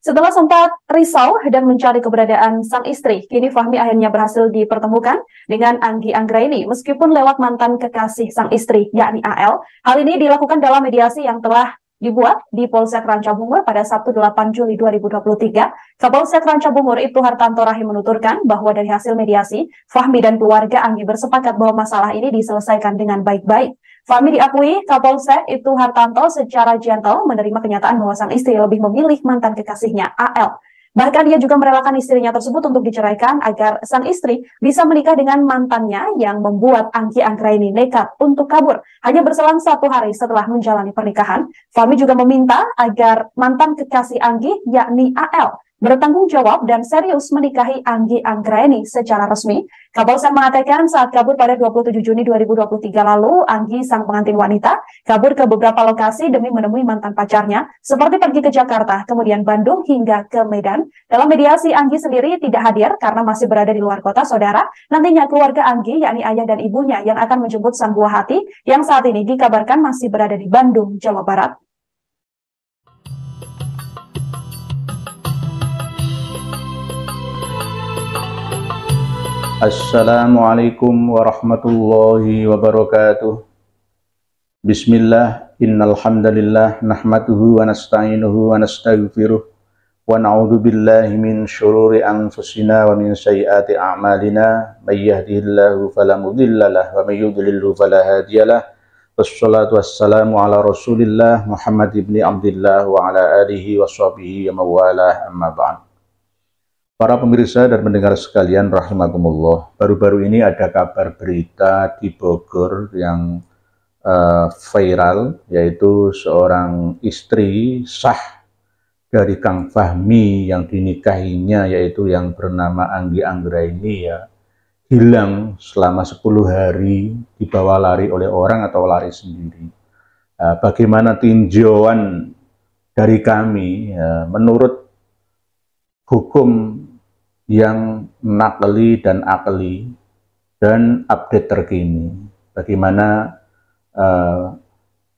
Setelah sempat risau dan mencari keberadaan sang istri, kini Fahmi akhirnya berhasil dipertemukan dengan Anggi Anggraini meskipun lewat mantan kekasih sang istri, yakni AL. Hal ini dilakukan dalam mediasi yang telah dibuat di Polsek Rancabungur pada Sabtu 8 Juli 2023. Kapolsek Rancabungur Ibtu Hartanto Rahim menuturkan bahwa dari hasil mediasi, Fahmi dan keluarga Anggi bersepakat bahwa masalah ini diselesaikan dengan baik-baik. Fahmi diakui Kapolsek Ibtu Hartanto secara gentle menerima kenyataan bahwa sang istri lebih memilih mantan kekasihnya AL. Bahkan ia juga merelakan istrinya tersebut untuk diceraikan agar sang istri bisa menikah dengan mantannya yang membuat Anggi Anggraini nekat untuk kabur. Hanya berselang 1 hari setelah menjalani pernikahan, Fahmi juga meminta agar mantan kekasih Anggi yakni AL bertanggung jawab dan serius menikahi Anggi Anggraini secara resmi. Kapolsek mengatakan saat kabur pada 27 Juni 2023 lalu, Anggi sang pengantin wanita kabur ke beberapa lokasi demi menemui mantan pacarnya, seperti pergi ke Jakarta, kemudian Bandung hingga ke Medan. Dalam mediasi, Anggi sendiri tidak hadir karena masih berada di luar kota, saudara. Nantinya keluarga Anggi, yakni ayah dan ibunya yang akan menjemput sang buah hati yang saat ini dikabarkan masih berada di Bandung, Jawa Barat. Assalamualaikum warahmatullahi wabarakatuh. Bismillah, innal hamdalillah nahmaduhu wa nasta'inuhu wa nastaghfiruh wa na'udzu billahi min syururi anfusina wa min sayyiati a'malina may yahdihillahu fala mudhillalah wa may yudlilhu fala hadiyalah. Wassalatu wassalamu ala Rasulillah Muhammad ibni Abdillah wa ala alihi wa sahbihi wa mawalah, amma ba'd. Para pemirsa dan pendengar sekalian rahimakumullah, baru-baru ini ada kabar berita di Bogor yang viral, yaitu seorang istri sah dari Kang Fahmi yang dinikahinya, yaitu yang bernama Anggi Anggraini, ya, hilang selama 10 hari, dibawa lari oleh orang atau lari sendiri. Bagaimana tinjauan dari kami, ya, menurut hukum yang nakli dan akli dan update terkini, bagaimana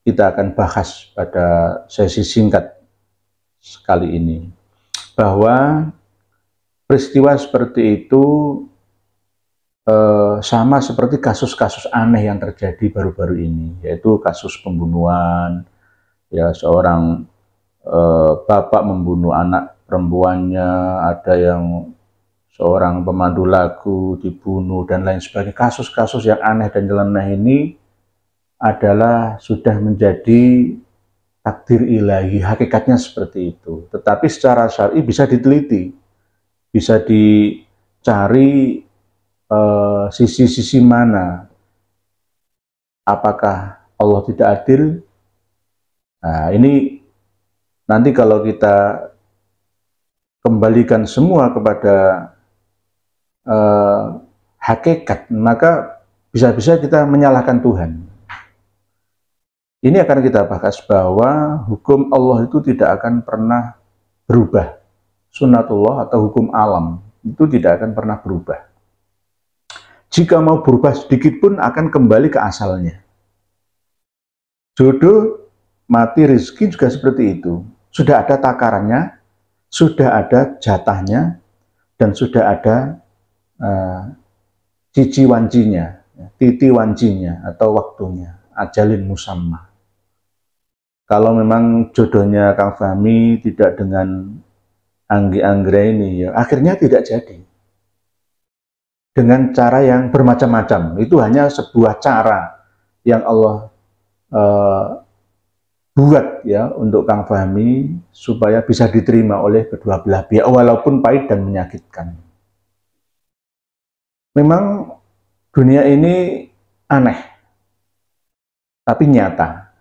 kita akan bahas pada sesi singkat sekali ini, bahwa peristiwa seperti itu sama seperti kasus-kasus aneh yang terjadi baru-baru ini, yaitu kasus pembunuhan, ya, seorang bapak membunuh anak perempuannya, ada yang seorang pemandu lagu dibunuh, dan lain sebagainya. Kasus-kasus yang aneh dan nyeleneh ini adalah sudah menjadi takdir ilahi, hakikatnya seperti itu. Tetapi secara syar'i bisa diteliti, bisa dicari sisi-sisi mana, apakah Allah tidak adil. Nah, ini nanti kalau kita kembalikan semua kepada hakikat, maka bisa-bisa kita menyalahkan Tuhan. Ini akan kita bahas bahwa hukum Allah itu tidak akan pernah berubah. Sunnatullah atau hukum alam itu tidak akan pernah berubah. Jika mau berubah sedikit pun akan kembali ke asalnya. Jodoh, mati, rezeki juga seperti itu. Sudah ada takarannya, sudah ada jatahnya, dan sudah ada cici wancinya, titi wancinya atau waktunya, ajalin musamma. Kalau memang jodohnya Kang Fahmi tidak dengan Anggi Anggraini, ya akhirnya tidak jadi. Dengan cara yang bermacam-macam, itu hanya sebuah cara yang Allah buat, ya, untuk Kang Fahmi supaya bisa diterima oleh kedua belah pihak, walaupun pahit dan menyakitkan. Memang dunia ini aneh, tapi nyata.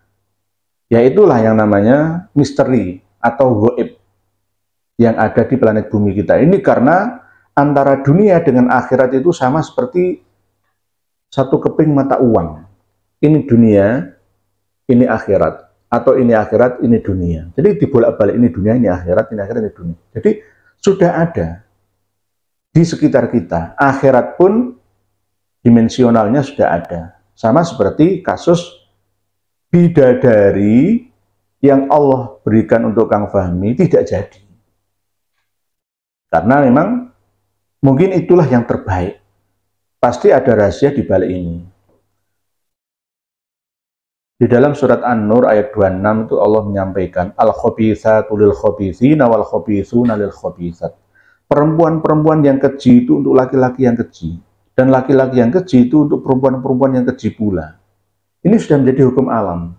Ya, itulah yang namanya misteri atau gaib yang ada di planet bumi kita ini, karena antara dunia dengan akhirat itu sama seperti satu keping mata uang. Ini dunia, ini akhirat, atau ini akhirat, ini dunia. Jadi dibolak-balik, ini dunia, ini akhirat, ini dunia. Jadi sudah ada di sekitar kita. Akhirat pun dimensionalnya sudah ada. Sama seperti kasus bidadari yang Allah berikan untuk Kang Fahmi tidak jadi. Karena memang mungkin itulah yang terbaik. Pasti ada rahasia di balik ini. Di dalam surat An-Nur ayat 26 itu Allah menyampaikan al-khabithatu lil khabithina wal khabithuna lil khabithat. Perempuan-perempuan yang keji itu untuk laki-laki yang keji, dan laki-laki yang keji itu untuk perempuan-perempuan yang keji pula. Ini sudah menjadi hukum alam.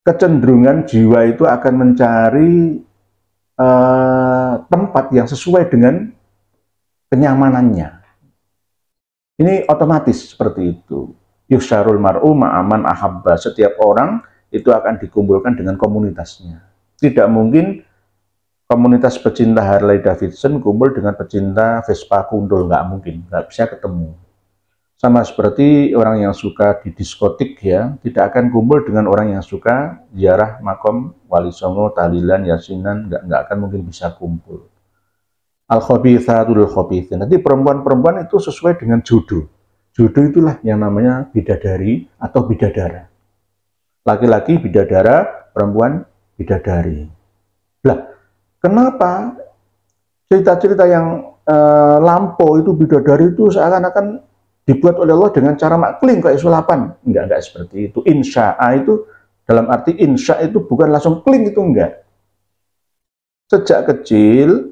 Kecenderungan jiwa itu akan mencari tempat yang sesuai dengan kenyamanannya. Ini otomatis seperti itu. Yusyarul mar'u ma'aman ahabba. Setiap orang itu akan dikumpulkan dengan komunitasnya. Tidak mungkin komunitas pecinta Harley Davidson kumpul dengan pecinta Vespa Kundul. Nggak mungkin, nggak bisa ketemu. Sama seperti orang yang suka di diskotik ya, tidak akan kumpul dengan orang yang suka ziarah makom Wali Songo, tahlilan, yasinan, nggak akan mungkin bisa kumpul. Al-khabithatu lil khabithin. Nanti perempuan-perempuan itu sesuai dengan jodoh. Jodoh itulah yang namanya bidadari atau bidadara. Laki-laki bidadara, perempuan bidadari. Lah, kenapa cerita-cerita yang lampau itu bidadari itu seakan-akan dibuat oleh Allah dengan cara makling kayak sulapan? Enggak seperti itu. Insya'a itu dalam arti insya itu bukan langsung kling, itu enggak. Sejak kecil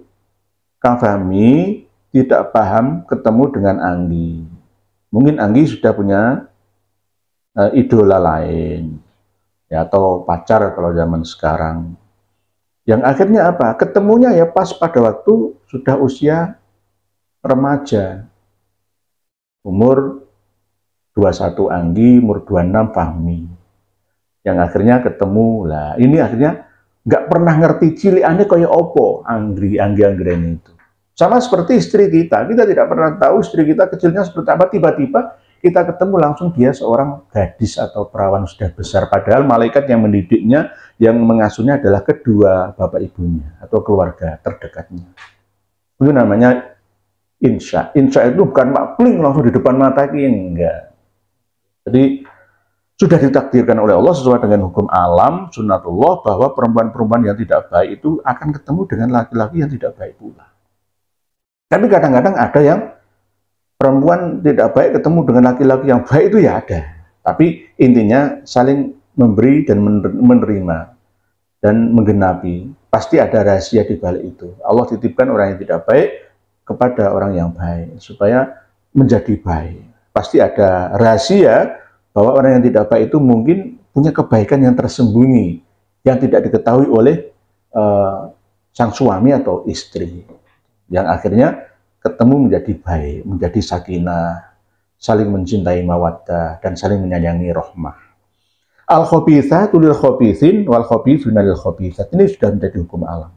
Kang Fahmi tidak paham ketemu dengan Anggi. Mungkin Anggi sudah punya idola lain, ya, atau pacar kalau zaman sekarang. Yang akhirnya apa? Ketemunya ya pas pada waktu sudah usia remaja. Umur 21 Anggi, umur 26 Fahmi. Yang akhirnya ketemu lah. Ini akhirnya nggak pernah ngerti ciliannya kayak opo Anggi-Anggreni itu. Sama seperti istri kita tidak pernah tahu istri kita kecilnya seperti apa, tiba-tiba kita ketemu langsung dia seorang gadis atau perawan sudah besar, padahal malaikat yang mendidiknya, yang mengasuhnya adalah kedua bapak ibunya atau keluarga terdekatnya. Itu namanya insya. Insya itu bukan makling langsung di depan mata kita, enggak. Jadi sudah ditakdirkan oleh Allah sesuai dengan hukum alam, sunnatullah, bahwa perempuan-perempuan yang tidak baik itu akan ketemu dengan laki-laki yang tidak baik pula. Tapi kadang-kadang ada yang perempuan tidak baik ketemu dengan laki-laki yang baik, itu ya ada. Tapi intinya saling memberi dan menerima dan menggenapi. Pasti ada rahasia di balik itu. Allah titipkan orang yang tidak baik kepada orang yang baik supaya menjadi baik. Pasti ada rahasia bahwa orang yang tidak baik itu mungkin punya kebaikan yang tersembunyi yang tidak diketahui oleh sang suami atau istri. Yang akhirnya ketemu menjadi baik, menjadi sakinah, saling mencintai mawaddah, dan saling menyayangi rahmah. Al-khabithatu lil khabithin wal khabithuna lil khabithat. Ini sudah menjadi hukum alam.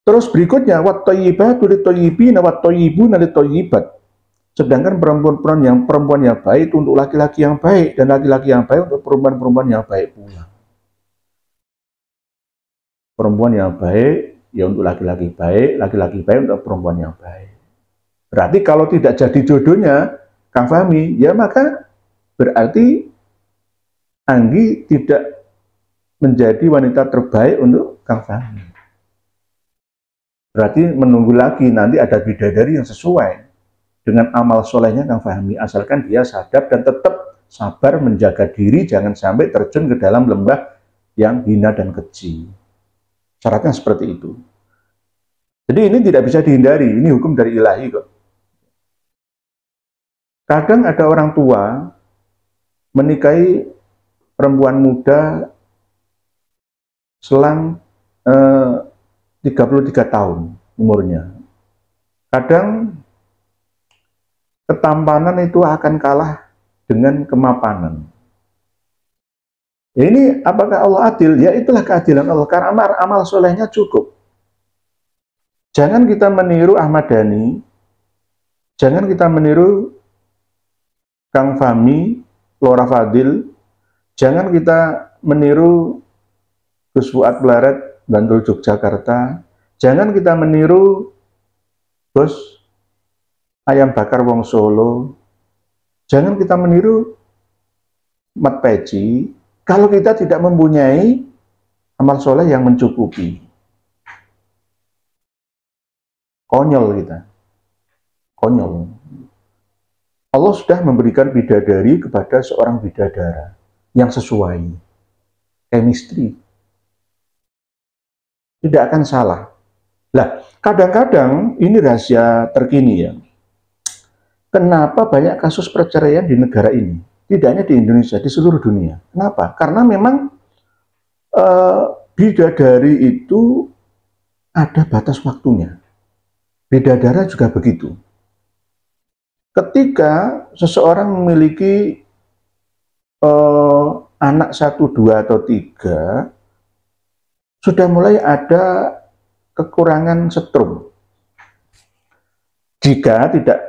Terus berikutnya, wat thayyibatu lit thayyibina wat thayyibuna lit thayyibat. Sedangkan perempuan yang baik itu untuk laki-laki yang baik, dan laki-laki yang baik untuk perempuan-perempuan yang baik pula. Perempuan yang baik ya untuk laki-laki baik untuk perempuan yang baik. Berarti kalau tidak jadi jodohnya Kang Fahmi, ya maka berarti Anggi tidak menjadi wanita terbaik untuk Kang Fahmi. Berarti menunggu lagi nanti ada bidadari yang sesuai dengan amal solehnya Kang Fahmi, asalkan dia sadar dan tetap sabar menjaga diri, jangan sampai terjun ke dalam lembah yang hina dan keji. Syaratnya seperti itu. Jadi ini tidak bisa dihindari, ini hukum dari ilahi kok. Kadang ada orang tua menikahi perempuan muda selang 33 tahun umurnya. Kadang ketampanan itu akan kalah dengan kemapanan. Ini apakah Allah adil? Ya itulah keadilan Allah, karena amal solehnya cukup. Jangan kita meniru Ahmad Dhani, jangan kita meniru Kang Fahmi, Lora Fadil, jangan kita meniru Gus Fuad Blaret, Bantul Yogyakarta, jangan kita meniru Bos Ayam Bakar Wong Solo, jangan kita meniru Mat Peci, kalau kita tidak mempunyai amal soleh yang mencukupi. Konyol kita. Konyol. Allah sudah memberikan bidadari kepada seorang bidadara yang sesuai. Chemistry. Tidak akan salah. Lah, kadang-kadang ini rahasia terkini ya. Kenapa banyak kasus perceraian di negara ini? Tidak hanya di Indonesia, di seluruh dunia. Kenapa? Karena memang bidadari itu ada batas waktunya. Bidadara juga begitu. Ketika seseorang memiliki anak 1, 2, atau 3, sudah mulai ada kekurangan setrum. Jika tidak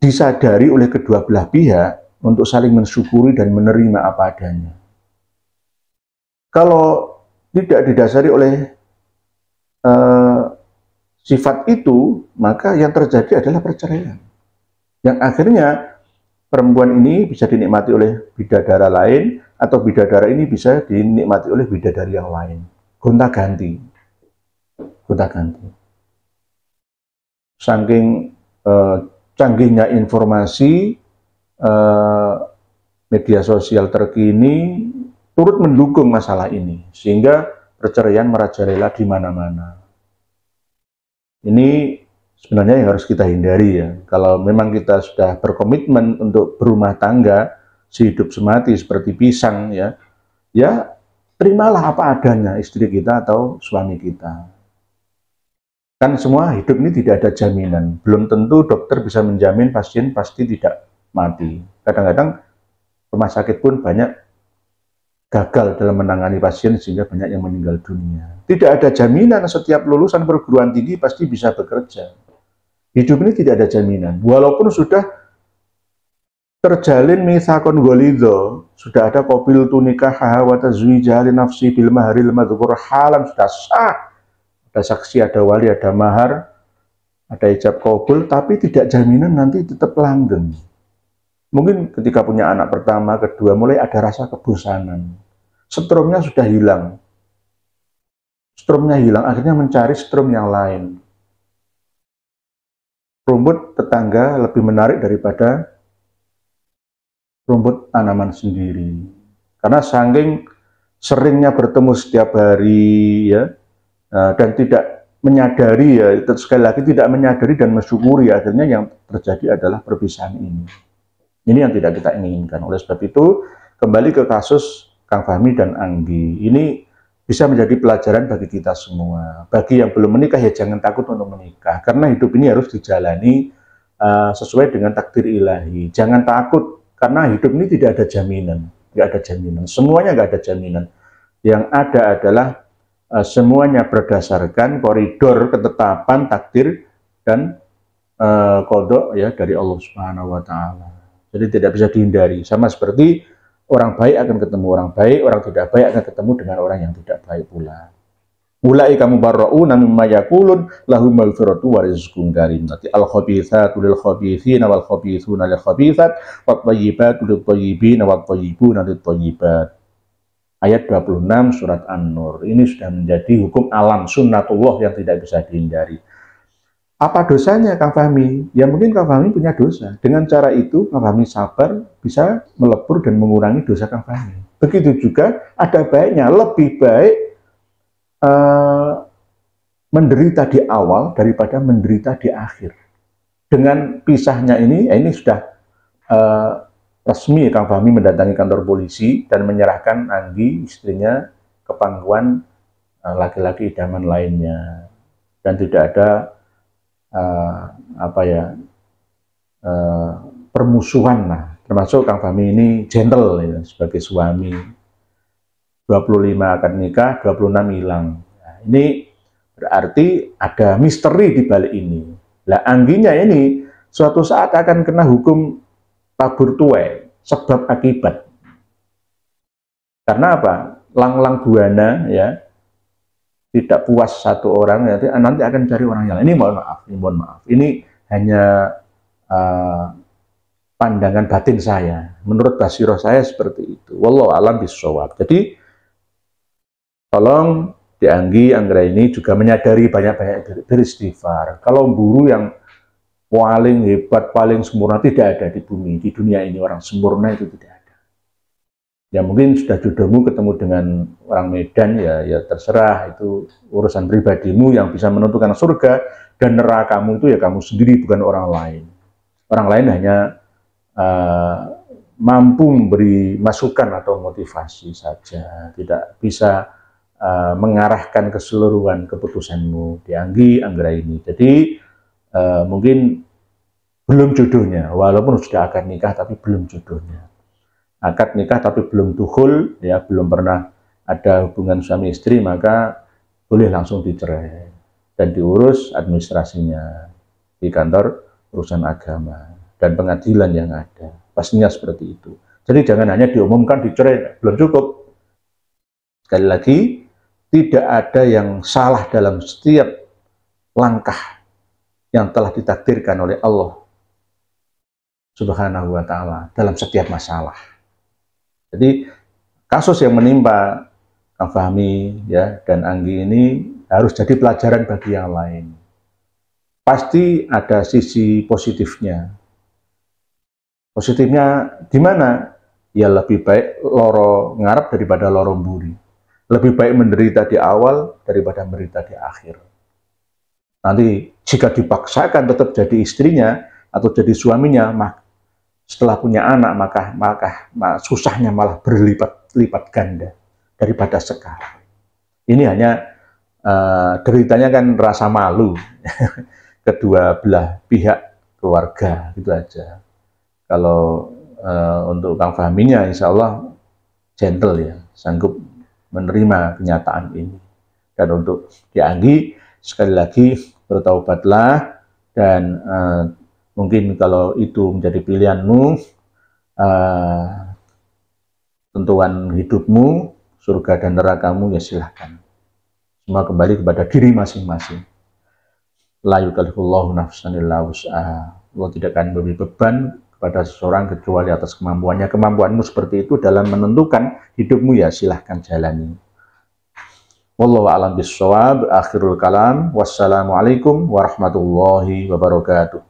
disadari oleh kedua belah pihak untuk saling mensyukuri dan menerima apa adanya. Kalau tidak didasari oleh sifat itu, maka yang terjadi adalah perceraian. Yang akhirnya perempuan ini bisa dinikmati oleh bidadara lain, atau bidadara ini bisa dinikmati oleh bidadari yang lain. Gonta-ganti. Gonta-ganti. Saking canggihnya informasi, media sosial terkini turut mendukung masalah ini, sehingga perceraian merajalela di mana-mana. Ini sebenarnya yang harus kita hindari ya. Kalau memang kita sudah berkomitmen untuk berumah tangga, sehidup semati seperti pisang ya, ya terimalah apa adanya istri kita atau suami kita. Kan semua hidup ini tidak ada jaminan. Belum tentu dokter bisa menjamin pasien pasti tidak mati. Kadang-kadang rumah sakit pun banyak gagal dalam menangani pasien sehingga banyak yang meninggal dunia. Tidak ada jaminan setiap lulusan perguruan tinggi pasti bisa bekerja. Hidup ini tidak ada jaminan. Walaupun sudah terjalin mitsaqon ghalidho, sudah ada qabil tunikah wa tazwijah li nafsi bil maharil madhkur halan, sudah sah. Ada saksi, ada wali, ada mahar, ada ijab qabul, tapi tidak jaminan nanti tetap langgeng. Mungkin ketika punya anak pertama, kedua, mulai ada rasa kebosanan. Strumnya sudah hilang. Strumnya hilang, akhirnya mencari strum yang lain. Rumput tetangga lebih menarik daripada rumput tanaman sendiri. Karena saking seringnya bertemu setiap hari, ya, dan tidak menyadari, ya, sekali lagi tidak menyadari dan mensyukuri, akhirnya yang terjadi adalah perpisahan ini. Ini yang tidak kita inginkan. Oleh sebab itu, kembali ke kasus Kang Fahmi dan Anggi. Ini bisa menjadi pelajaran bagi kita semua. Bagi yang belum menikah, ya jangan takut untuk menikah. Karena hidup ini harus dijalani sesuai dengan takdir ilahi. Jangan takut, karena hidup ini tidak ada jaminan. Tidak ada jaminan. Semuanya nggak ada jaminan. Yang ada adalah semuanya berdasarkan koridor ketetapan, takdir, dan qadha ya dari Allah Subhanahu wa Ta'ala. Jadi tidak bisa dihindari. Sama seperti orang baik akan ketemu orang baik, orang tidak baik akan ketemu dengan orang yang tidak baik pula. Ulaika mubarra'una mimma yaqulun lahum maghfiratu wa rizqun karim. Nanti al-khabithatu lil khabithina wal khabithuna lil khabithat wat thayyibatu lit thayyibina wat thayyibuna lit thayyibat. Ayat 26 surat An-Nur. Ini sudah menjadi hukum alam sunnatullah yang tidak bisa dihindari. Apa dosanya Kang Fahmi? Ya mungkin Kang Fahmi punya dosa. Dengan cara itu Kang Fahmi sabar, bisa melebur dan mengurangi dosa Kang Fahmi. Begitu juga ada baiknya, lebih baik menderita di awal daripada menderita di akhir. Dengan pisahnya ini sudah resmi Kang Fahmi mendatangi kantor polisi dan menyerahkan Anggi, istrinya, ke pangkuan laki-laki idaman lainnya. Dan tidak ada permusuhan lah. Termasuk Kang Fahmi ini gentle ya, sebagai suami. 25 akan nikah, 26 hilang. Nah, ini berarti ada misteri di balik ini. Lah Angginya ini suatu saat akan kena hukum tabur tuai, sebab akibat. Karena apa? Lang-lang buana ya, tidak puas satu orang, nanti akan cari orang yang lain. Ini mohon maaf. Ini hanya pandangan batin saya. Menurut basiroh saya seperti itu. Wallahu a'lam bishawab. Jadi tolong Anggi Anggraini juga menyadari banyak-banyak beristighfar. Kalau guru yang paling hebat, paling sempurna tidak ada di bumi, di dunia ini orang sempurna itu tidak ada. Ya mungkin sudah jodohmu ketemu dengan orang Medan ya terserah, itu urusan pribadimu. Yang bisa menentukan surga dan nerakamu itu ya kamu sendiri, bukan orang lain. Orang lain hanya mampu memberi masukan atau motivasi saja, tidak bisa mengarahkan keseluruhan keputusanmu di Anggi Anggraini. Jadi mungkin belum jodohnya, walaupun sudah akad nikah tapi belum jodohnya. Akad nikah tapi belum dukhul, ya belum pernah ada hubungan suami istri, maka boleh langsung dicerai dan diurus administrasinya di kantor urusan agama dan pengadilan yang ada. Pastinya seperti itu. Jadi jangan hanya diumumkan dicerai, belum cukup. Sekali lagi, tidak ada yang salah dalam setiap langkah yang telah ditakdirkan oleh Allah Subhanahu wa ta'ala dalam setiap masalah. Jadi kasus yang menimpa Kang Fahmi ya dan Anggi ini harus jadi pelajaran bagi yang lain. Pasti ada sisi positifnya. Positifnya di mana? Ya lebih baik loro ngarep daripada loro mburi. Lebih baik menderita di awal daripada menderita di akhir. Nanti jika dipaksakan tetap jadi istrinya atau jadi suaminya, setelah punya anak maka susahnya malah berlipat-lipat ganda daripada sekarang. Ini hanya deritanya kan rasa malu kedua belah pihak keluarga, gitu aja. Kalau untuk Kang Fahminya insya Allah gentle ya, sanggup menerima kenyataan ini. Dan untuk Ki Anggi, sekali lagi bertaubatlah dan mungkin kalau itu menjadi pilihanmu, tentuan hidupmu, surga dan nerakamu, ya silahkan. Semua kembali kepada diri masing-masing. La yukallifullahu nafsan illa wus'aha. Allah tidak akan memberi beban kepada seseorang kecuali atas kemampuannya. Kemampuanmu seperti itu dalam menentukan hidupmu, ya silahkan jalani. Wallahu a'lam bishawab. Akhirul kalam. Wassalamualaikum warahmatullahi wabarakatuh.